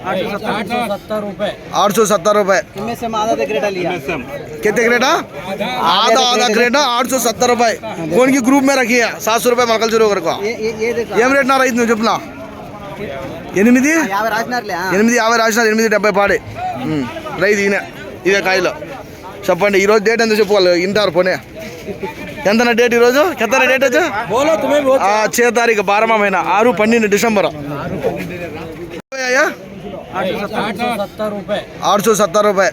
870 रुपए। कितने क्रेटा? आधा क्रेटा 870 रुपए। कौन की ग्रुप में रखी है? 700 रुपए मकल जरूर कर को ఏం రేట్ నా రైతు నువ్వు చెప్పునా? 850 రాసినారు 870 పాడే రైతు ఈయన ఇదే కాయలో చెప్పండి. ఈరోజు డేట్ ఎంత చెప్పుకోవాలి ఇంటారు పోనే ఎంత డేట్ ఈరోజు? కెత్తన డేట్ వచ్చా 6 तारीख 12वां महीना 6-12 दिसंबर। 870 रुपए।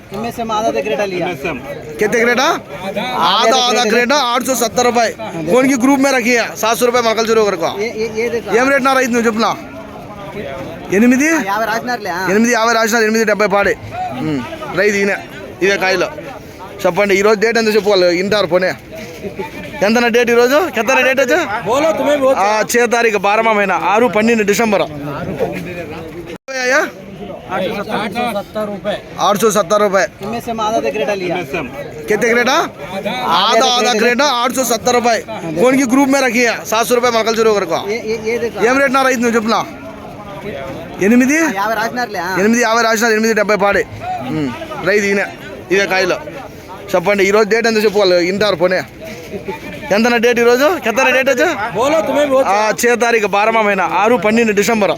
कितने क्रेटा? आधा क्रेटा 870 रुपए। कौन की ग्रुप में रखी है? 700 रुपए मकल जरूर कर को ఏం రేట్ నా రైతు నువ్వు చెప్పునా? 850 రాసినారు 870 పాడే రైతు ఈయన ఇదే కాయలో చెప్పండి. ఈరోజు డేట్ ఎంత చెప్పుకోవాలి ఇంటారు పోనే ఎంత డేట్ ఈరోజు? కెత్తన డేట్ వచ్చా 6 तारीख 12वां महीना 6-12 दिसंबर। 870 रुपए। कितने क्रेटा? आधा क्रेटा 870 रुपए। कौन की ग्रुप में रखी है? 700 रुपए मकल जरूर कर को ఏం రేట్ నా రైతు నువ్వు చెప్పునా? 850 రాసినారు 870 పాడే రైతు ఈయన ఇదే కాయలో చెప్పండి. ఈరోజు డేట్ ఎంత చెప్పుకోవాలి ఇంటారు పోనే ఎంత డేట్ ఈరోజు? కెత్తన డేట్ వచ్చా 6 तारीख 12वां महीना 6-12 दिसंबर।